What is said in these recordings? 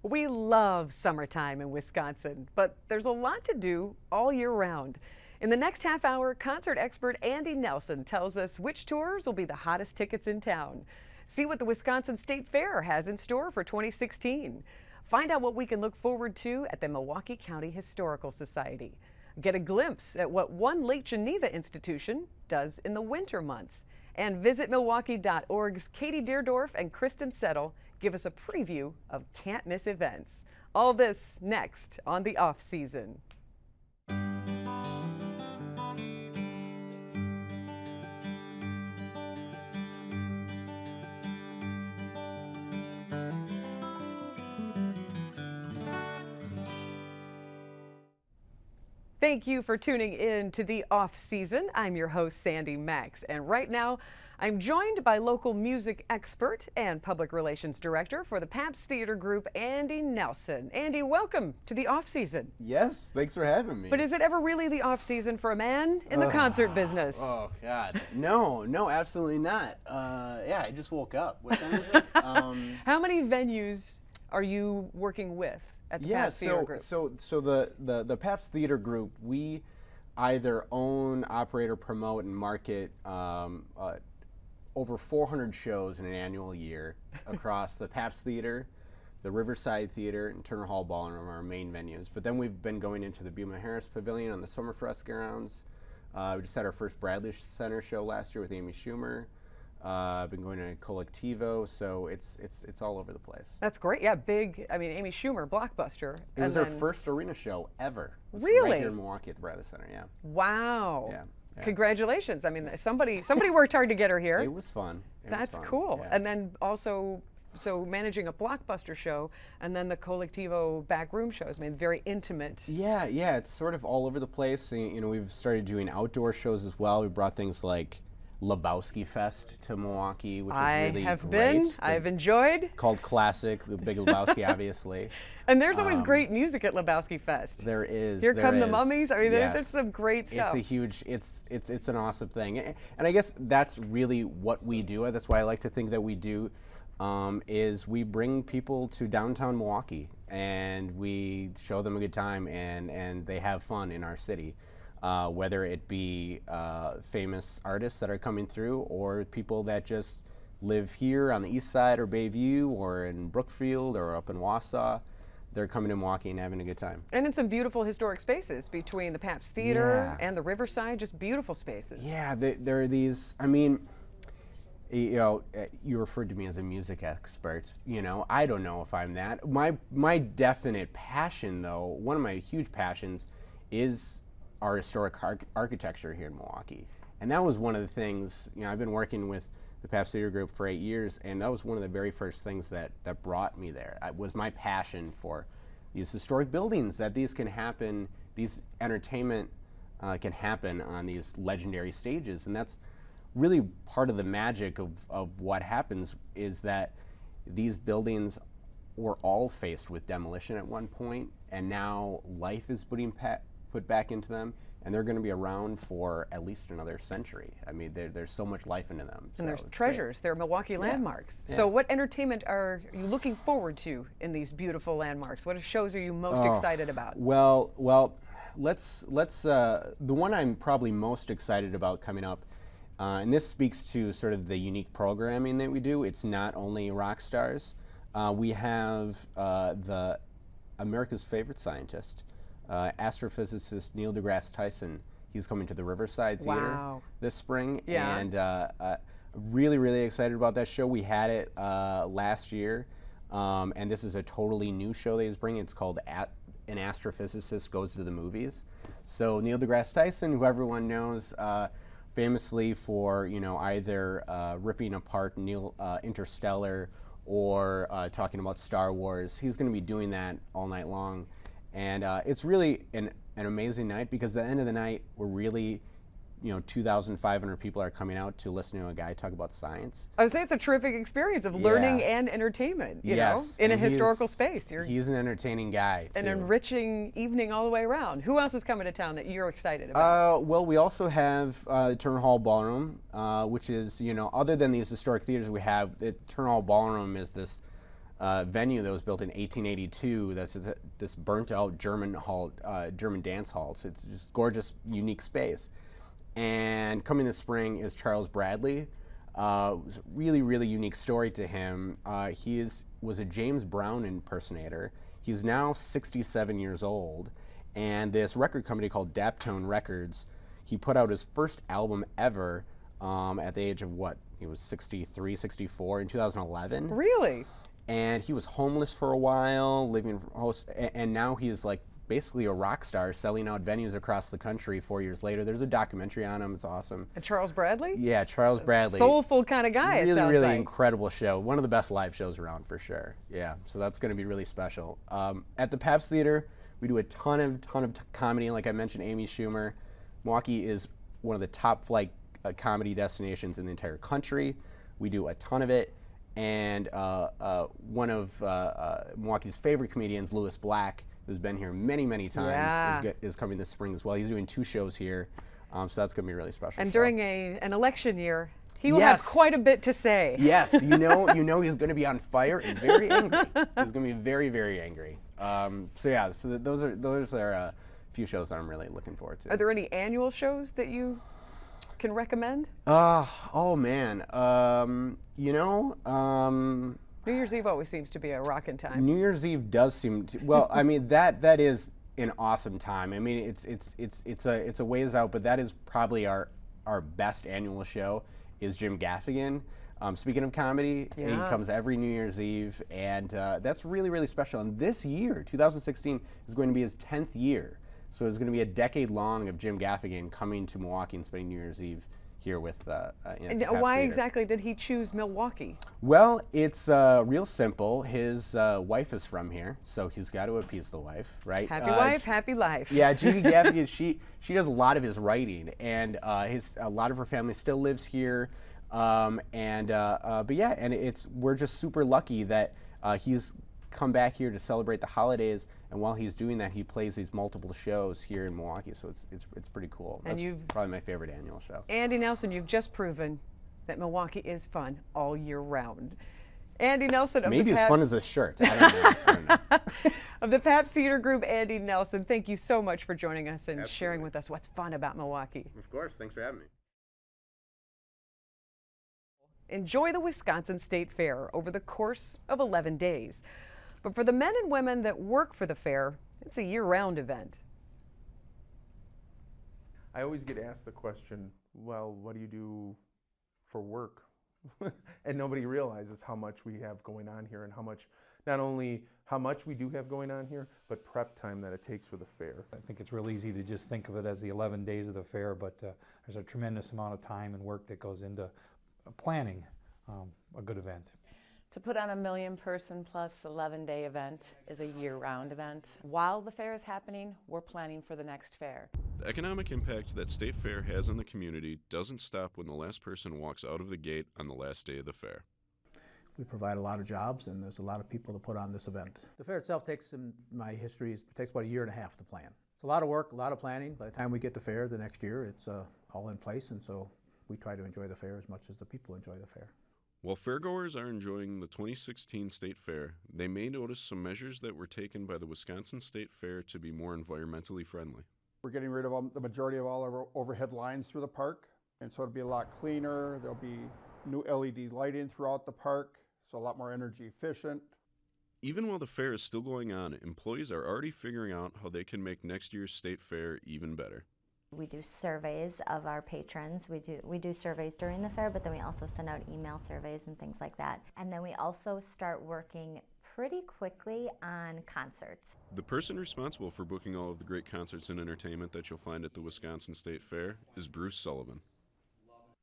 We love summertime in Wisconsin, but there's a lot to do all year round. In the next half hour, concert expert Andy Nelson tells us which tours will be the hottest tickets in town. See what the Wisconsin State Fair has in store for 2016. Find out what we can look forward to at the Milwaukee County Historical Society. Get a glimpse at what one Lake Geneva institution does in the winter months. And visit Milwaukee.org's Katie Deerdorf and Kristen Settle give us a preview of can't miss events. All this next on the Off Season. Thank you for tuning in to the Off Season. I'm your host, Sandy Maxx, and right now I'm joined by local music expert and public relations director for the Pabst Theater Group, Andy Nelson. Andy, welcome to the Off Season. Yes, thanks for having me. But is it ever really the off season for a man in the concert business? Oh God, no, absolutely not. Yeah, I just woke up. What time is it? How many venues are you working with at the Pabst Theater Group? So the Pabst Theater Group, we either own, operate, or promote and market over 400 shows in an annual year across the Pabst Theater, the Riverside Theater, and Turner Hall Ballroom are our main venues. But then we've been going into the Buma Harris Pavilion on the Summerfest grounds. We just had our first Bradley Center show last year with Amy Schumer. I've been going to Collectivo, so it's all over the place. That's great. Yeah, big. I mean, Amy Schumer, blockbuster. It was our first arena show ever. It was really? Right here in Milwaukee at the Bradley Center. Yeah. Wow. Yeah. Congratulations. I mean, somebody worked hard to get her here. It was fun. That's cool. Yeah. And then also, so managing a blockbuster show and then the Collectivo backroom shows, I mean, very intimate. Yeah, it's sort of all over the place. You know, we've started doing outdoor shows as well. We brought things like Lebowski Fest to Milwaukee, which is really great. I have been. I've enjoyed. Called Classic, the Big Lebowski, obviously. And there's always great music at Lebowski Fest. There is. Here Come the Mummies. I mean, yes. There's some great stuff. It's a huge. It's an awesome thing, and I guess that's really what we do. That's why I like to think that we do. Is we bring people to downtown Milwaukee and we show them a good time and they have fun in our city. Whether it be famous artists that are coming through or people that just live here on the east side or Bayview or in Brookfield or up in Wausau, they're coming to Milwaukee and having a good time. And in some beautiful historic spaces between the Pabst Theater and the Riverside, just beautiful spaces. Yeah, there are these, I mean, you know, you referred to me as a music expert. You know, I don't know if I'm that. My definite passion, though, one of my huge passions is our historic architecture here in Milwaukee. And that was one of the things, you know, I've been working with the Pabst Theater Group for 8 years, and that was one of the very first things that brought me there. It was my passion for these historic buildings, that these can happen, these entertainment can happen on these legendary stages. And that's really part of the magic of what happens, is that these buildings were all faced with demolition at one point, and now life is put back into them, and they're going to be around for at least another century. I mean, there's so much life into them. And there's treasures. They're Milwaukee landmarks. Yeah. So what entertainment are you looking forward to in these beautiful landmarks? What shows are you most excited about? Well, let's the one I'm probably most excited about coming up, and this speaks to sort of the unique programming that we do. It's not only rock stars. We have the America's favorite scientist, astrophysicist Neil deGrasse Tyson. He's coming to the Riverside Theater this spring, and really excited about that show. We had it last year, and this is a totally new show that he's bringing. It's called An Astrophysicist Goes to the Movies. So Neil deGrasse Tyson, who everyone knows famously for, you know, either ripping apart Interstellar or talking about Star Wars, he's going to be doing that all night long. And it's really an amazing night, because at the end of the night, we're really, you know, 2,500 people are coming out to listen to a guy talk about science. I would say it's a terrific experience of learning and entertainment, you know, in a historical space. He's an entertaining guy, too. An enriching evening all the way around. Who else is coming to town that you're excited about? Well, we also have Turner Hall Ballroom, which is, you know, other than these historic theaters we have, the Turner Hall Ballroom is this venue that was built in 1882. That's this burnt-out German dance hall. So it's just gorgeous, unique space. And coming this spring is Charles Bradley. It was a really, really unique story to him. He was a James Brown impersonator. He's now 67 years old, and this record company called Daptone Records, he put out his first album ever at the age of what? He was 63, 64 in 2011. Really? And he was homeless for a while, and now he's like basically a rock star, selling out venues across the country 4 years later. There's a documentary on him. It's awesome. And Charles Bradley? Yeah, Charles Bradley. Soulful kind of guy, really, it sounds really like. incredible show. One of the best live shows around for sure. Yeah, so that's going to be really special. At the Pabst Theater, we do a ton of comedy. Like I mentioned, Amy Schumer. Milwaukee is one of the top flight comedy destinations in the entire country. We do a ton of it. And one of Milwaukee's favorite comedians, Louis Black, who's been here many, many times, is coming this spring as well. He's doing 2 shows here, so that's going to be a really special And show. during an election year, he will have quite a bit to say. Yes, you know he's going to be on fire and very angry. He's going to be very, very angry. So those are a few shows that I'm really looking forward to. Are there any annual shows that you can recommend? Oh man, New Year's Eve always seems to be a rockin' time. New Year's Eve does seem to, well, I mean that is an awesome time. I mean it's a ways out, but that is probably our best annual show is Jim Gaffigan. Speaking of comedy, he comes every New Year's Eve, and that's really, really special. And this year, 2016, is going to be his 10th year. So it's going to be a decade long of Jim Gaffigan coming to Milwaukee and spending New Year's Eve here with And why exactly did he choose Milwaukee? Well, it's real simple. His wife is from here, so he's got to appease the wife, right? Happy wife, happy life. Yeah, Judy Gaffigan, she does a lot of his writing, and a lot of her family still lives here. But yeah, and we're just super lucky that he's come back here to celebrate the holidays, and while he's doing that, he plays these multiple shows here in Milwaukee, so it's pretty cool. That's probably my favorite annual show. Andy Nelson, you've just proven that Milwaukee is fun all year round. Andy Nelson of maybe the as fun as a shirt. I don't know. Of the Pabst Theater Group, Andy Nelson, thank you so much for joining us and Absolutely. sharing with us what's fun about Milwaukee. Of course, thanks for having me. Enjoy the Wisconsin State Fair over the course of 11 days. But for the men and women that work for the fair, it's a year-round event. I always get asked the question, well, what do you do for work? And nobody realizes how much we have going on here and how much, not only how much we do have going on here, but prep time that it takes for the fair. I think it's real easy to just think of it as the 11 days of the fair, but there's a tremendous amount of time and work that goes into planning a good event. To put on a million-person plus 11-day event is a year-round event. While the fair is happening, we're planning for the next fair. The economic impact that State Fair has on the community doesn't stop when the last person walks out of the gate on the last day of the fair. We provide a lot of jobs, and there's a lot of people to put on this event. The fair itself takes, in my history, it takes about a year and a half to plan. It's a lot of work, a lot of planning. By the time we get to fair the next year, it's all in place, and so we try to enjoy the fair as much as the people enjoy the fair. While fairgoers are enjoying the 2016 State Fair, they may notice some measures that were taken by the Wisconsin State Fair to be more environmentally friendly. We're getting rid of the majority of all our overhead lines through the park, and so it'll be a lot cleaner. There'll be new LED lighting throughout the park, so a lot more energy efficient. Even while the fair is still going on, employees are already figuring out how they can make next year's State Fair even better. We do surveys of our patrons. We do surveys during the fair, but then we also send out email surveys and things like that. And then we also start working pretty quickly on concerts. The person responsible for booking all of the great concerts and entertainment that you'll find at the Wisconsin State Fair is Bruce Sullivan.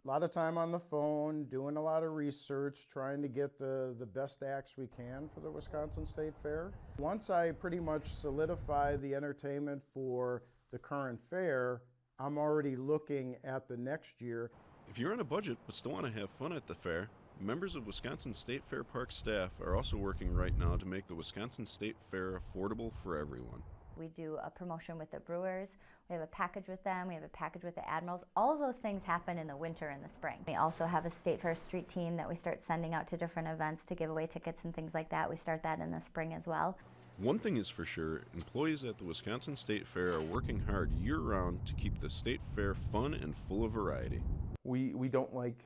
A lot of time on the phone, doing a lot of research, trying to get the best acts we can for the Wisconsin State Fair. Once I pretty much solidify the entertainment for the current fair, I'm already looking at the next year. If you're on a budget but still want to have fun at the fair, members of Wisconsin State Fair Park staff are also working right now to make the Wisconsin State Fair affordable for everyone. We do a promotion with the brewers. We have a package with them. We have a package with the Admirals. All of those things happen in the winter and the spring. We also have a State Fair street team that we start sending out to different events to give away tickets and things like that. We start that in the spring as well. One thing is for sure, employees at the Wisconsin State Fair are working hard year-round to keep the State Fair fun and full of variety. We don't like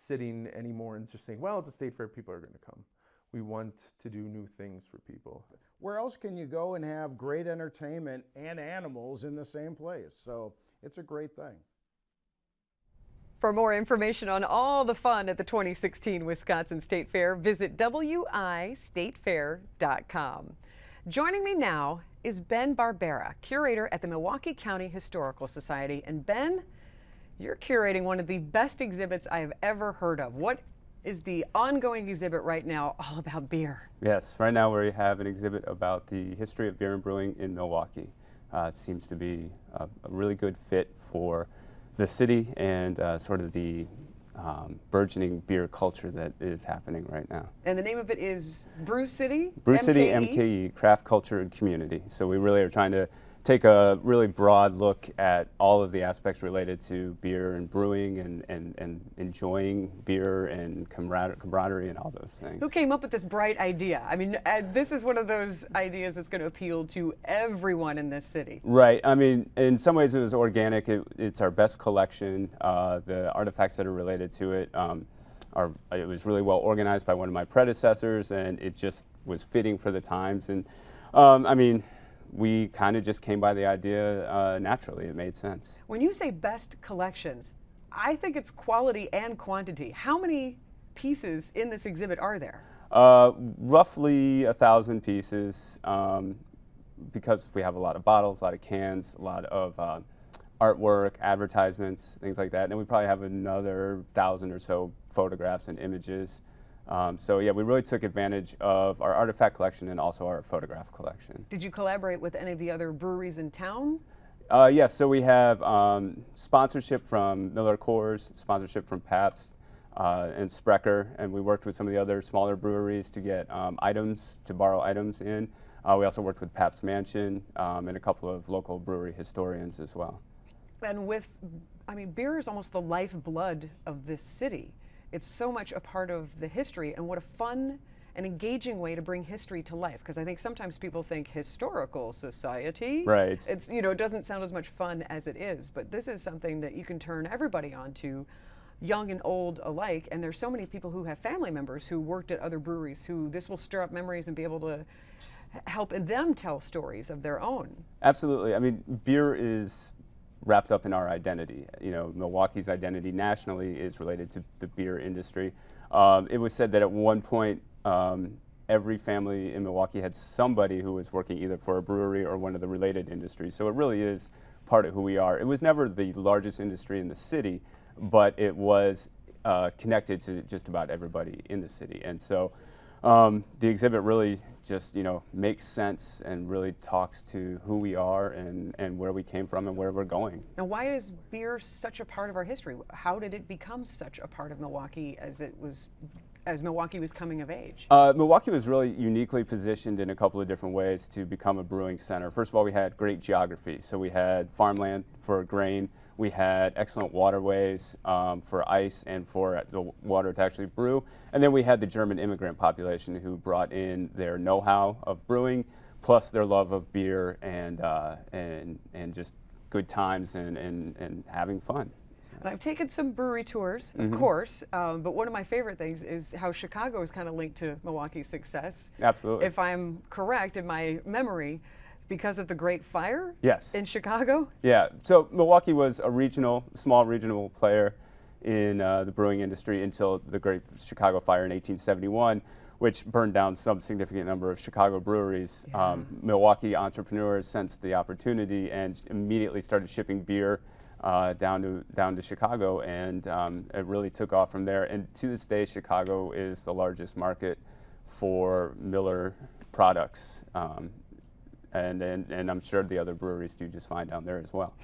sitting anymore and just saying, well, it's a State Fair, people are going to come. We want to do new things for people. Where else can you go and have great entertainment and animals in the same place? So it's a great thing. For more information on all the fun at the 2016 Wisconsin State Fair, visit wistatefair.com. Joining me now is Ben Barbera, curator at the Milwaukee County Historical Society. And Ben, you're curating one of the best exhibits I have ever heard of. What is the ongoing exhibit right now all about beer? Yes, right now we have an exhibit about the history of beer and brewing in Milwaukee. It seems to be a really good fit for the city and sort of the burgeoning beer culture that is happening right now. And the name of it is Brew City? Brew City MKE, Craft Culture and Community. So we really are trying to take a really broad look at all of the aspects related to beer and brewing and enjoying beer and camaraderie and all those things. Who came up with this bright idea? I mean, this is one of those ideas that's going to appeal to everyone in this city. Right. I mean, in some ways it was organic. It's our best collection. The artifacts that are related to it it was really well organized by one of my predecessors, and it just was fitting for the times. And I mean, we kind of just came by the idea naturally. It made sense. When you say best collections, I think it's quality and quantity. How many pieces in this exhibit are there? Roughly 1,000 pieces, because we have a lot of bottles, a lot of cans, a lot of artwork, advertisements, things like that. And then we probably have another 1,000 or so photographs and images. So yeah, we really took advantage of our artifact collection and also our photograph collection. Did you collaborate with any of the other breweries in town? Yes, so we have sponsorship from Miller Coors, sponsorship from Pabst and Sprecher, and we worked with some of the other smaller breweries to get to borrow items in. We also worked with Pabst Mansion and a couple of local brewery historians as well. And I mean, beer is almost the lifeblood of this city. It's so much a part of the history, and what a fun and engaging way to bring history to life. Because I think sometimes people think historical society. Right. It's, it doesn't sound as much fun as it is, but this is something that you can turn everybody onto, young and old alike. And there's so many people who have family members who worked at other breweries who this will stir up memories and be able to help them tell stories of their own. Absolutely. I mean, beer is wrapped up in our identity. Milwaukee's identity nationally is related to the beer industry. It was said that at one point, every family in Milwaukee had somebody who was working either for a brewery or one of the related industries. So it really is part of who we are. It was never the largest industry in the city, but it was connected to just about everybody in the city. And so the exhibit really just, makes sense and really talks to who we are and where we came from and where we're going. And why is beer such a part of our history? How did it become such a part of Milwaukee as Milwaukee was coming of age? Milwaukee was really uniquely positioned in a couple of different ways to become a brewing center. First of all, we had great geography. So we had farmland for grain. We had excellent waterways for ice and for the water to actually brew. And then we had the German immigrant population who brought in their know-how of brewing, plus their love of beer and just good times and having fun. And I've taken some brewery tours, of course, but one of my favorite things is how Chicago is kind of linked to Milwaukee's success. Absolutely. If I'm correct in my memory, because of the Great Fire? Yes. In Chicago? Yeah, so Milwaukee was a small regional player in the brewing industry until the Great Chicago Fire in 1871, which burned down some significant number of Chicago breweries. Yeah. Milwaukee entrepreneurs sensed the opportunity and immediately started shipping beer down to Chicago, and it really took off from there. And to this day, Chicago is the largest market for Miller products. and I'm sure the other breweries do just fine down there as well.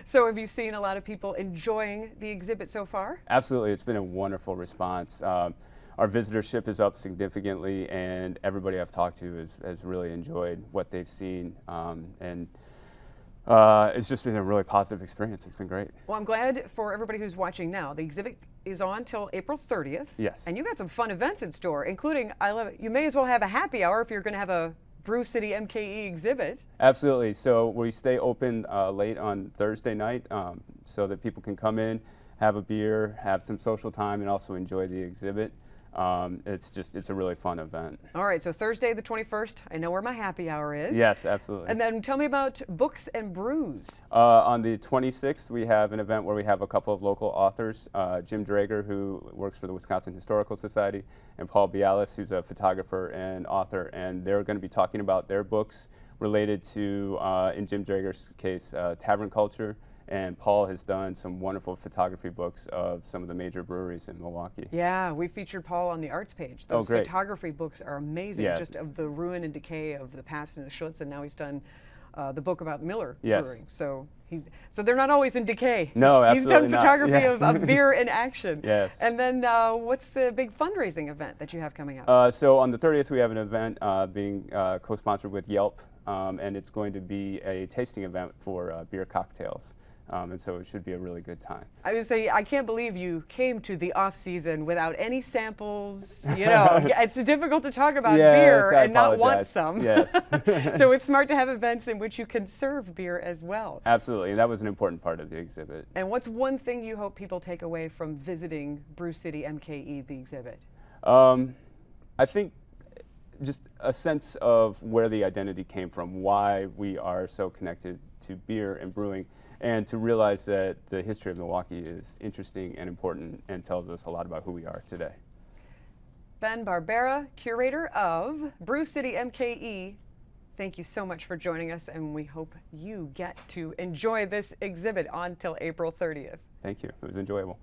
So have you seen a lot of people enjoying the exhibit so far? Absolutely, it's been a wonderful response. Our visitorship is up significantly, and everybody I've talked to has really enjoyed what they've seen, and it's just been a really positive experience. It's been great. Well, I'm glad for everybody who's watching now. The exhibit is on till April 30th. Yes. And you got some fun events in store, including, I love it, you may as well have a happy hour if you're going to have a Brew City MKE exhibit. Absolutely. So we stay open late on Thursday night so that people can come in, have a beer, have some social time, and also enjoy the exhibit. It's a really fun event. All right, so Thursday the 21st, I know where my happy hour is. Yes, absolutely. And then tell me about books and brews. On the 26th, we have an event where we have a couple of local authors, Jim Drager, who works for the Wisconsin Historical Society, and Paul Bialis, who's a photographer and author, and they're going to be talking about their books related to, in Jim Drager's case, tavern culture. And Paul has done some wonderful photography books of some of the major breweries in Milwaukee. Yeah, we featured Paul on the arts page. Those great. photography books are amazing, Yeah. just of the ruin and decay of the Pabst and the Schutz, and now he's done the book about Miller Yes. Brewing. So they're not always in decay. No, He's done absolutely not. photography Yes. of beer in action. Yes. And then what's the big fundraising event that you have coming up? So on the 30th, we have an event being co-sponsored with Yelp, and it's going to be a tasting event for beer cocktails. And so it should be a really good time. I would say, I can't believe you came to the off season without any samples. You know, it's difficult to talk about beer I and not want apologize. some. Yes. So it's smart to have events in which you can serve beer as well. Absolutely, and that was an important part of the exhibit. And what's one thing you hope people take away from visiting Brew City MKE, the exhibit? I think just a sense of where the identity came from, why we are so connected to beer and brewing, and to realize that the history of Milwaukee is interesting and important and tells us a lot about who we are today. Ben Barbera, curator of Brew City MKE, thank you so much for joining us, and we hope you get to enjoy this exhibit on till April 30th. Thank you. It was enjoyable.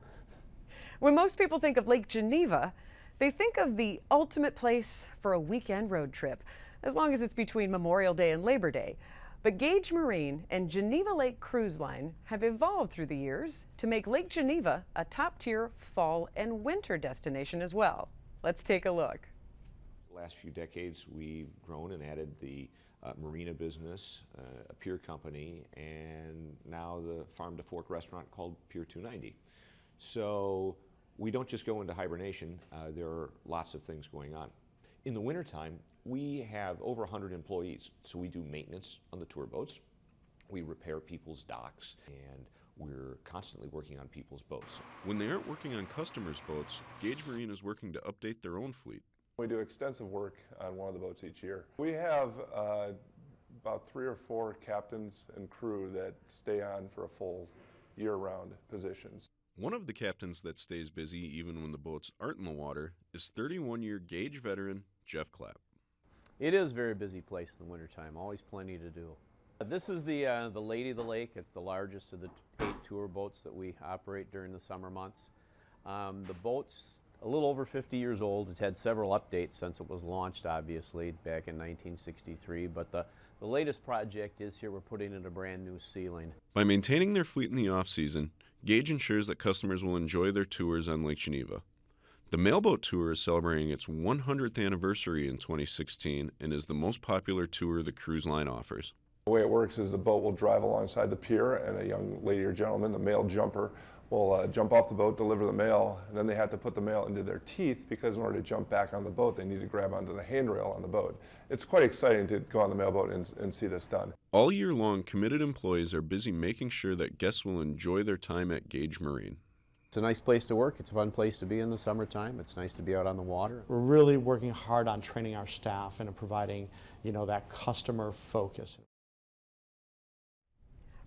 When most people think of Lake Geneva, they think of the ultimate place for a weekend road trip, as long as it's between Memorial Day and Labor Day. But Gage Marine and Geneva Lake Cruise Line have evolved through the years to make Lake Geneva a top-tier fall and winter destination as well. Let's take a look. The last few decades, we've grown and added the marina business, a pier company, and now the farm to fork restaurant called Pier 290. So we don't just go into hibernation, there are lots of things going on. In the wintertime, we have over 100 employees, so we do maintenance on the tour boats, we repair people's docks, and we're constantly working on people's boats. When they aren't working on customers' boats, Gage Marine is working to update their own fleet. We do extensive work on one of the boats each year. We have about 3 or 4 captains and crew that stay on for a full year-round positions. One of the captains that stays busy even when the boats aren't in the water is 31-year Gage veteran Jeff Clapp. It is a very busy place in the wintertime, always plenty to do. This is the Lady of the Lake. It's the largest of the 8 tour boats that we operate during the summer months. The boat's a little over 50 years old. It's had several updates since it was launched, obviously, back in 1963, but the latest project is here. We're putting in a brand new ceiling. By maintaining their fleet in the off-season, Gage ensures that customers will enjoy their tours on Lake Geneva. The Mailboat Tour is celebrating its 100th anniversary in 2016 and is the most popular tour the cruise line offers. The way it works is the boat will drive alongside the pier, and a young lady or gentleman, the mail jumper, will jump off the boat, deliver the mail, and then they have to put the mail into their teeth because in order to jump back on the boat, they need to grab onto the handrail on the boat. It's quite exciting to go on the mailboat and see this done. All year long, committed employees are busy making sure that guests will enjoy their time at Gage Marine. It's a nice place to work. It's a fun place to be in the summertime. It's nice to be out on the water. We're really working hard on training our staff and providing, that customer focus.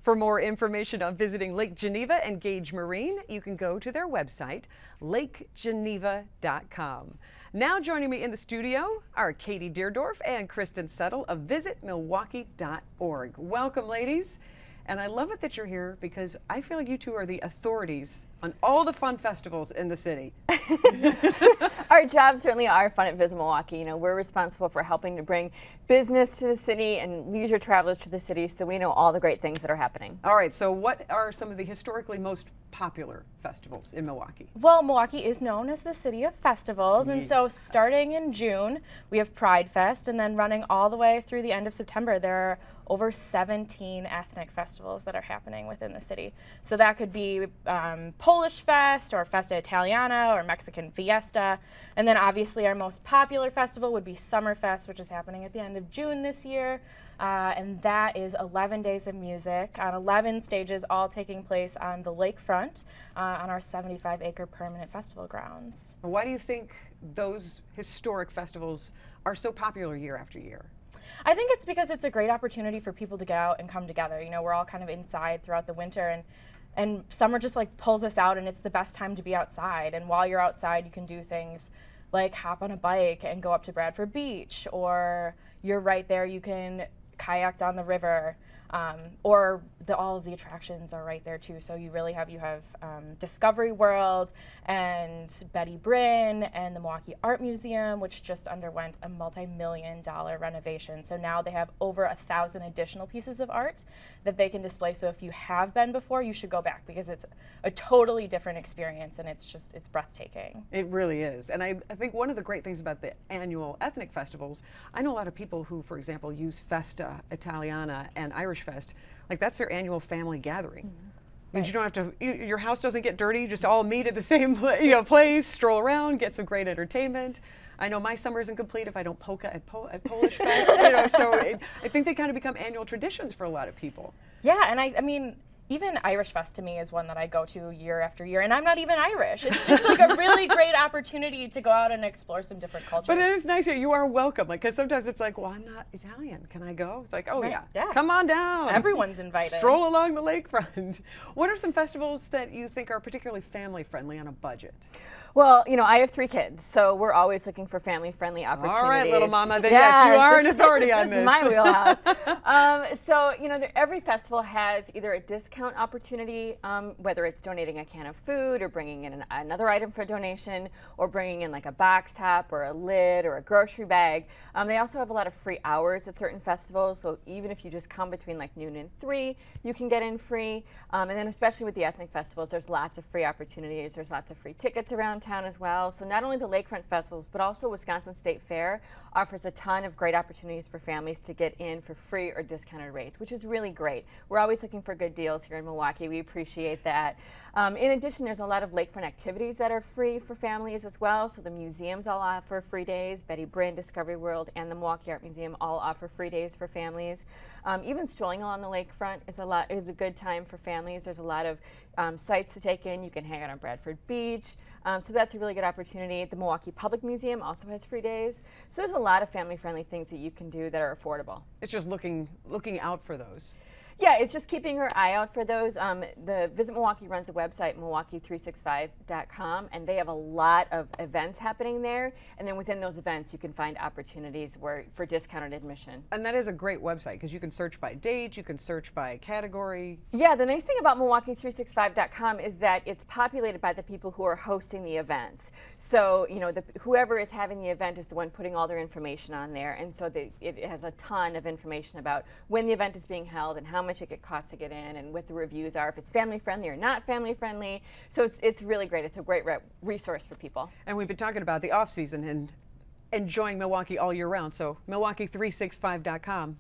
For more information on visiting Lake Geneva and Gage Marine, you can go to their website, lakegeneva.com. Now joining me in the studio are Katie Deerdorf and Kristen Settle of visitmilwaukee.org. Welcome, ladies. And I love it that you're here because I feel like you two are the authorities on all the fun festivals in the city? Our jobs certainly are fun at Visit Milwaukee. You know, we're responsible for helping to bring business to the city and leisure travelers to the city, so we know all the great things that are happening. All right, so what are some of the historically most popular festivals in Milwaukee? Well, Milwaukee is known as the city of festivals, and so starting in June, we have Pride Fest, and then running all the way through the end of September, there are over 17 ethnic festivals that are happening within the city. So that could be Polish Fest, or Festa Italiana, or Mexican Fiesta. And then obviously our most popular festival would be Summerfest, which is happening at the end of June this year. And that is 11 days of music on 11 stages, all taking place on the lakefront on our 75-acre permanent festival grounds. Why do you think those historic festivals are so popular year after year? I think it's because it's a great opportunity for people to get out and come together. You know, we're all kind of inside throughout the winter, and summer just like pulls us out, and it's the best time to be outside. And while you're outside, you can do things like hop on a bike and go up to Bradford Beach, or you're right there, you can kayak down the river, or all of the attractions are right there too. So you really have Discovery World and Betty Brinn and the Milwaukee Art Museum, which just underwent a multi-million-dollar renovation. So now they have over 1,000 additional pieces of art that they can display. So if you have been before, you should go back, because it's a totally different experience, and it's breathtaking. It really is. And I think one of the great things about the annual ethnic festivals, I know a lot of people who, for example, use Festa Italiana and Irish Fest, like that's their annual family gathering. Means you don't have to, your house doesn't get dirty, you just all meet at the same place, stroll around, get some great entertainment. I know my summer isn't complete if I don't polka at Polish Fest, so I think they kind of become annual traditions for a lot of people. Yeah, and I mean, even Irish Fest to me is one that I go to year after year, and I'm not even Irish. It's just like a really great opportunity to go out and explore some different cultures. But it is nice that you are welcome, because sometimes it's like, well, I'm not Italian, can I go? It's like, oh Right. yeah, come on down. Everyone's invited. Stroll along the lakefront. What are some festivals that you think are particularly family friendly on a budget? Well, you know, I have 3 kids, so we're always looking for family-friendly opportunities. All right, little mama, then yes, you are an authority on this. This is my wheelhouse. So, you know, every festival has either a discount opportunity, whether it's donating a can of food or bringing in another item for donation, or bringing in like a box top or a lid or a grocery bag. They also have a lot of free hours at certain festivals, so even if you just come between like noon and 3, you can get in free. And then especially with the ethnic festivals, there's lots of free opportunities. There's lots of free tickets around town as well. So not only the lakefront festivals, but also Wisconsin State Fair offers a ton of great opportunities for families to get in for free or discounted rates, which is really great. We're always looking for good deals here in Milwaukee. We appreciate that. In addition, there's a lot of lakefront activities that are free for families as well. So the museums all offer free days. Betty Brinn, Discovery World, and the Milwaukee Art Museum all offer free days for families. Even strolling along the lakefront is a good time for families. There's a lot of sites to take in. You can hang out on Bradford Beach. So that's a really good opportunity. The Milwaukee Public Museum also has free days. So there's a lot of family-friendly things that you can do that are affordable. It's just looking out for those. Yeah, it's just keeping her eye out for those. The Visit Milwaukee runs a website, Milwaukee365.com, and they have a lot of events happening there. And then within those events, you can find opportunities for discounted admission. And that is a great website, because you can search by date, you can search by category. Yeah, the nice thing about Milwaukee365.com is that it's populated by the people who are hosting the events. So, you know, whoever is having the event is the one putting all their information on there. And so it has a ton of information about when the event is being held and how much it costs to get in, and what the reviews are, if it's family friendly or not family friendly. So it's really great. It's a great resource for people. And we've been talking about the off season and enjoying Milwaukee all year round. So Milwaukee365.com.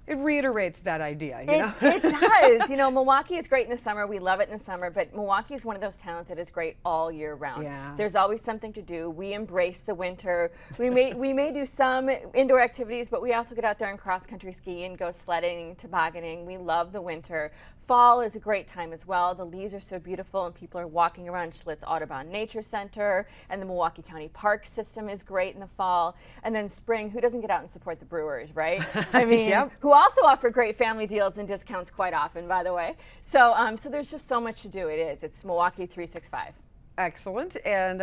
It reiterates that idea, you know? It does. You know, Milwaukee is great in the summer. We love it in the summer, but Milwaukee is one of those towns that is great all year round. Yeah. There's always something to do. We embrace the winter. We may do some indoor activities, but we also get out there and cross-country ski and go sledding, tobogganing. We love the winter. Fall is a great time as well. The leaves are so beautiful, and people are walking around Schlitz Audubon Nature Center, and the Milwaukee County Park System is great in the fall. And then spring, who doesn't get out and support the Brewers, right? I mean, Yep. Who also offer great family deals and discounts quite often, by the way. So, so there's just so much to do. It's Milwaukee365. Excellent. And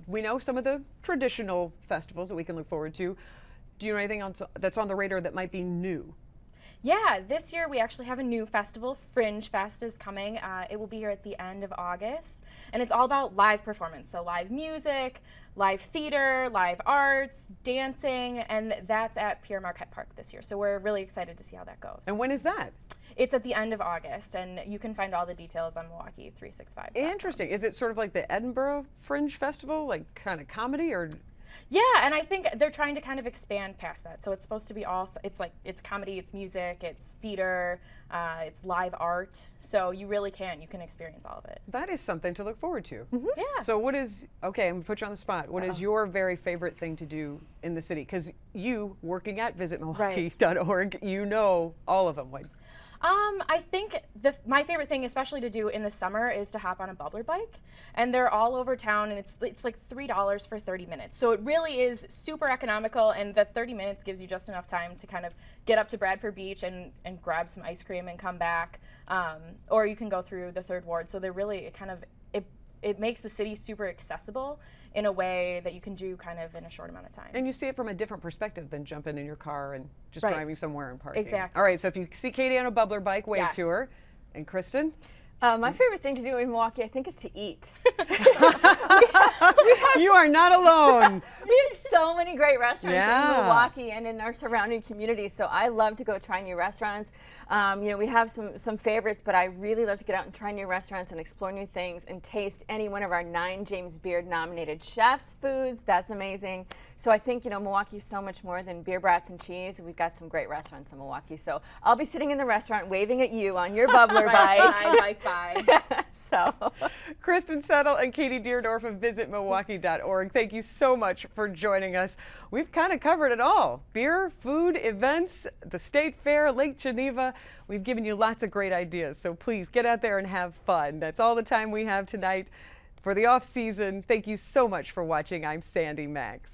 we know some of the traditional festivals that we can look forward to. Do you know anything that's on the radar that might be new? Yeah, this year we actually have a new festival. Fringe Fest is coming. It will be here at the end of August, and it's all about live performance. So live music, live theater, live arts, dancing, and that's at Pierre Marquette Park this year. So we're really excited to see how that goes. And when is that? It's at the end of August, and you can find all the details on Milwaukee 365. Interesting. Is it sort of like the Edinburgh Fringe Festival, like kind of comedy, or? Yeah, and I think they're trying to kind of expand past that. So it's supposed to be all, it's comedy, it's music, it's theater, it's live art. So you really can experience all of it. That is something to look forward to. Yeah. So what is, okay, I'm gonna put you on the spot. What is your very favorite thing to do in the city? Because you, working at visitmilwaukee.org, you know all of them. Like, I think my favorite thing, especially to do in the summer, is to hop on a bubbler bike. And they're all over town, and it's like $3 for 30 minutes. So it really is super economical, and the 30 minutes gives you just enough time to kind of get up to Bradford Beach and grab some ice cream and come back. Or you can go through the Third Ward. So they're really it makes the city super accessible in a way that you can do kind of in a short amount of time. and you see it from a different perspective than jumping in your car and just Right. driving somewhere and parking. Exactly. All right, so if you see Katie on a bubbler bike, wave Yes. to her. And Kristen? My favorite thing to do in Milwaukee, I think, is to eat. You are not alone. We have so many great restaurants Yeah. in Milwaukee and in our surrounding communities, so I love to go try new restaurants. We have some favorites, but I really love to get out and try new restaurants and explore new things and taste any one of our 9 James Beard nominated chefs' foods. That's amazing. So I think, Milwaukee is so much more than beer, brats, and cheese. We've got some great restaurants in Milwaukee. So I'll be sitting in the restaurant waving at you on your bubbler bike. Bye. So, Kristen Settle and Katie Deerdorf of visitmilwaukee.org. Thank you so much for joining us. We've kind of covered it all. Beer, food, events, the State Fair, Lake Geneva. We've given you lots of great ideas, so please get out there and have fun. That's all the time we have tonight for the off season. Thank you so much for watching. I'm Sandy Maxx.